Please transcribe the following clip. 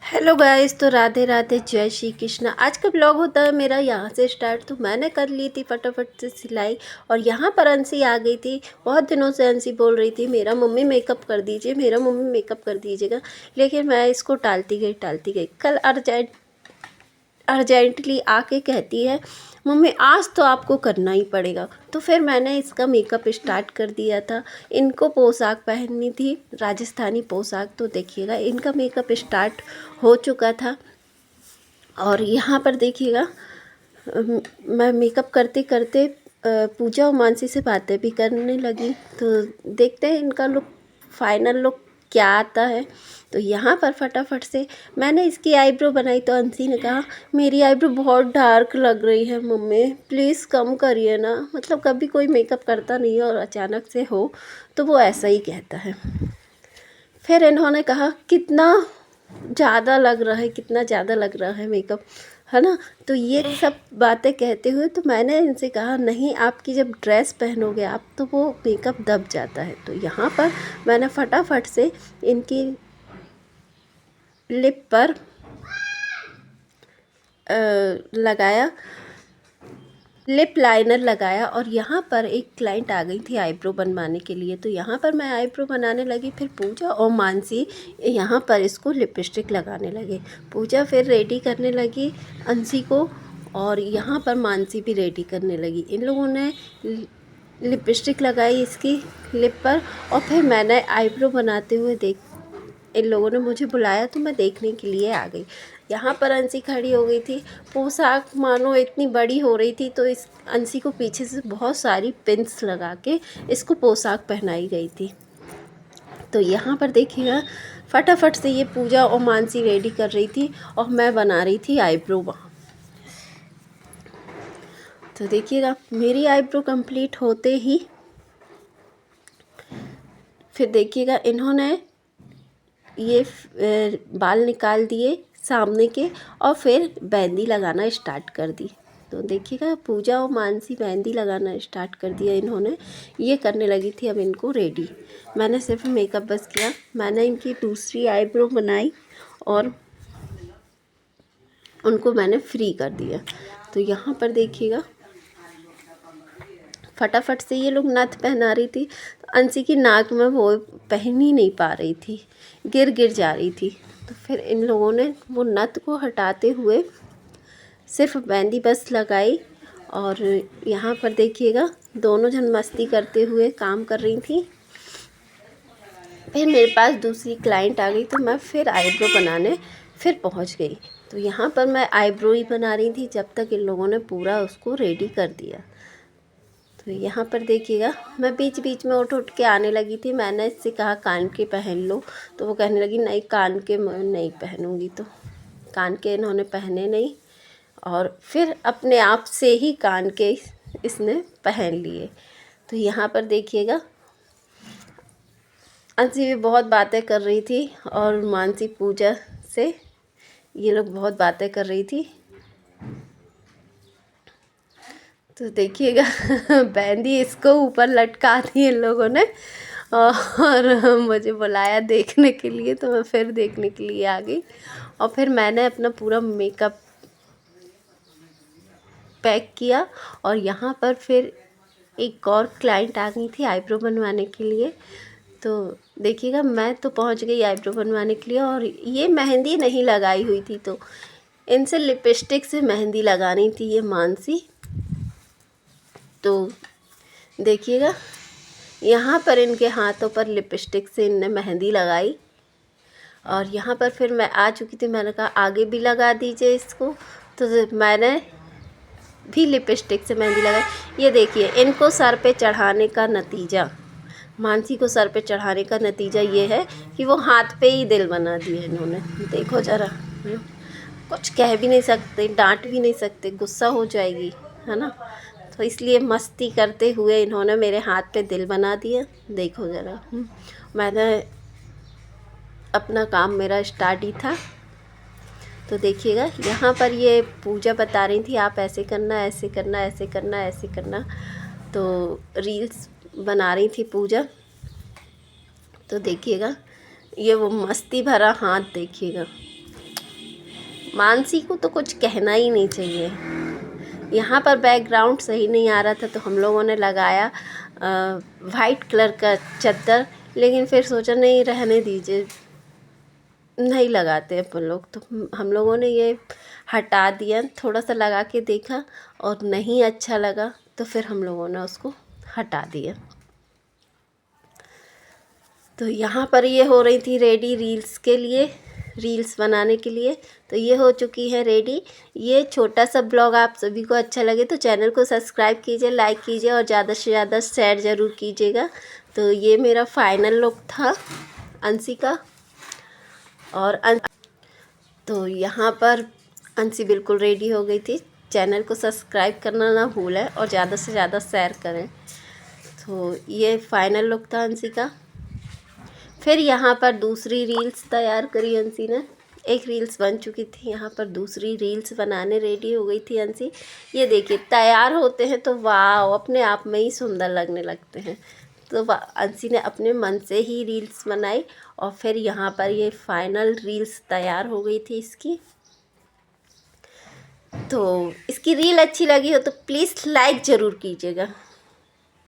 Hello guys, तो राधे राधे, जय श्री कृष्ण। आज का ब्लॉग होता है मेरा यहाँ से स्टार्ट। तो मैंने कर ली थी फटाफट से सिलाई। और यहाँ पर अंशी आ गई थी। बहुत दिनों से अंशी बोल रही थी मेरा मम्मी मेकअप कर दीजिए, मेरा मम्मी मेकअप कर दीजिएगा। लेकिन मैं इसको टालती गई। कल अर्जेंटली आके कहती है मम्मी आज तो आपको करना ही पड़ेगा। तो फिर मैंने इसका मेकअप स्टार्ट कर दिया था। इनको पोशाक पहननी थी, राजस्थानी पोशाक। तो देखिएगा इनका मेकअप स्टार्ट हो चुका था। और यहाँ पर देखिएगा मैं मेकअप करते करते पूजा और मानसी से बातें भी करने लगी। तो देखते हैं इनका लुक, फाइनल लुक क्या आता है। तो यहाँ पर फटाफट से मैंने इसकी आईब्रो बनाई। तो अंशी ने कहा मेरी आईब्रो बहुत डार्क लग रही है मम्मी, प्लीज़ कम करिए ना। मतलब कभी कोई मेकअप करता नहीं है और अचानक से हो तो वो ऐसा ही कहता है। फिर इन्होंने कहा कितना ज़्यादा लग रहा है, कितना ज़्यादा लग रहा है मेकअप, है ना। तो ये सब बातें कहते हुए तो मैंने इनसे कहा नहीं, आपकी जब ड्रेस पहनोगे आप तो वो मेकअप दब जाता है। तो यहाँ पर मैंने फटाफट से इनकी लिप पर लगाया, लिप लाइनर लगाया। और यहाँ पर एक क्लाइंट आ गई थी आईब्रो बनवाने के लिए। तो यहाँ पर मैं आईब्रो बनाने लगी। फिर पूजा और मानसी यहाँ पर इसको लिपस्टिक लगाने लगे। पूजा फिर रेडी करने लगी अंशी को, और यहाँ पर मानसी भी रेडी करने लगी। इन लोगों ने लिपस्टिक लगाई इसकी लिप पर। और फिर मैंने आईब्रो बनाते हुए इन लोगों ने मुझे बुलाया तो मैं देखने के लिए आ गई। यहाँ पर अंशी खड़ी हो गई थी। पोशाक मानो इतनी बड़ी हो रही थी तो इस अंशी को पीछे से बहुत सारी पिन्स लगा के इसको पोशाक पहनाई गई थी। तो यहाँ पर देखिएगा फटाफट से ये पूजा और मानसी रेडी कर रही थी और मैं बना रही थी आईब्रो वहाँ। तो देखिएगा मेरी आईब्रो कंप्लीट होते ही फिर देखिएगा इन्होंने ये बाल निकाल दिए सामने के और फिर मेहंदी लगाना स्टार्ट कर दी। तो देखिएगा पूजा और मानसी मेहंदी लगाना स्टार्ट कर दिया इन्होंने। ये करने लगी थी अब इनको रेडी। मैंने सिर्फ मेकअप बस किया। मैंने इनकी दूसरी आईब्रो बनाई और उनको मैंने फ्री कर दिया। तो यहाँ पर देखिएगा फटाफट से ये लोग नथ पहना रही थी। अंशी की नाक में वो पहन ही नहीं पा रही थी, गिर जा रही थी। तो फिर इन लोगों ने वो नथ को हटाते हुए सिर्फ मेहंदी बस लगाई। और यहाँ पर देखिएगा दोनों जन मस्ती करते हुए काम कर रही थी। फिर मेरे पास दूसरी क्लाइंट आ गई तो मैं फिर आईब्रो बनाने फिर पहुँच गई। तो यहाँ पर मैं आईब्रो ही बना रही थी जब तक इन लोगों ने पूरा उसको रेडी कर दिया। तो यहाँ पर देखिएगा मैं बीच बीच में उठ के आने लगी थी। मैंने इससे कहा कान के पहन लो, तो वो कहने लगी नहीं कान के मैं नहीं पहनूंगी। तो कान के इन्होंने पहने नहीं और फिर अपने आप से ही कान के इसने पहन लिए। तो यहाँ पर देखिएगा अंशी भी बहुत बातें कर रही थी और मानसी पूजा से ये लोग बहुत बातें कर रही थी। तो देखिएगा मेहंदी इसको ऊपर लटका दी इन लोगों ने और मुझे बुलाया देखने के लिए। तो मैं फिर देखने के लिए आ गई और फिर मैंने अपना पूरा मेकअप पैक किया। और यहाँ पर फिर एक और क्लाइंट आ गई थी आईब्रो बनवाने के लिए। तो देखिएगा मैं तो पहुँच गई आईब्रो बनवाने के लिए और ये मेहंदी नहीं लगाई हुई थी। तो इनसे लिपस्टिक से मेहंदी लगानी थी ये मानसी। तो देखिएगा यहाँ पर इनके हाथों पर लिपस्टिक से इनने मेहंदी लगाई। और यहाँ पर फिर मैं आ चुकी थी। मैंने कहा आगे भी लगा दीजिए इसको। तो मैंने भी लिपस्टिक से मेहंदी लगाई। ये देखिए इनको सर पे चढ़ाने का नतीजा, मानसी को सर पे चढ़ाने का नतीजा ये है कि वो हाथ पे ही दिल बना दिए इन्होंने। देखो ज़रा, कुछ कह भी नहीं सकते, डांट भी नहीं सकते, गुस्सा हो जाएगी, है ना। तो इसलिए मस्ती करते हुए इन्होंने मेरे हाथ पे दिल बना दिया। देखो ज़रा, मैंने अपना काम मेरा स्टार्ट ही था। तो देखिएगा यहाँ पर ये पूजा बता रही थी आप ऐसे करना, ऐसे करना, ऐसे करना, ऐसे करना। तो रील्स बना रही थी पूजा। तो देखिएगा ये वो मस्ती भरा हाथ देखिएगा। मानसी को तो कुछ कहना ही नहीं चाहिए। यहाँ पर बैकग्राउंड सही नहीं आ रहा था तो हम लोगों ने लगाया वाइट कलर का चादर, लेकिन फिर सोचा नहीं, रहने दीजिए, नहीं लगाते अपन लोग। तो हम लोगों ने ये हटा दिया, थोड़ा सा लगा के देखा और नहीं अच्छा लगा तो फिर हम लोगों ने उसको हटा दिया। तो यहाँ पर ये हो रही थी रेडी रील्स के लिए, रील्स बनाने के लिए। तो ये हो चुकी है रेडी। ये छोटा सा ब्लॉग आप सभी को अच्छा लगे तो चैनल को सब्सक्राइब कीजिए, लाइक कीजिए और ज़्यादा से ज़्यादा शेयर ज़रूर कीजिएगा। तो ये मेरा फाइनल लुक था अंशी का। और तो यहाँ पर अंशी बिल्कुल रेडी हो गई थी। चैनल को सब्सक्राइब करना ना भूलें और ज़्यादा से ज़्यादा शेयर करें। तो ये फाइनल लुक था अंशी का। फिर यहाँ पर दूसरी रील्स तैयार करी अंशी ने। एक रील्स बन चुकी थी, यहाँ पर दूसरी रील्स बनाने रेडी हो गई थी अंशी। ये देखिए, तैयार होते हैं तो वाह, अपने आप में ही सुंदर लगने लगते हैं। तो अंशी ने अपने मन से ही रील्स बनाई और फिर यहाँ पर ये फाइनल रील्स तैयार हो गई थी इसकी। तो इसकी रील अच्छी लगी हो तो प्लीज़ लाइक ज़रूर कीजिएगा।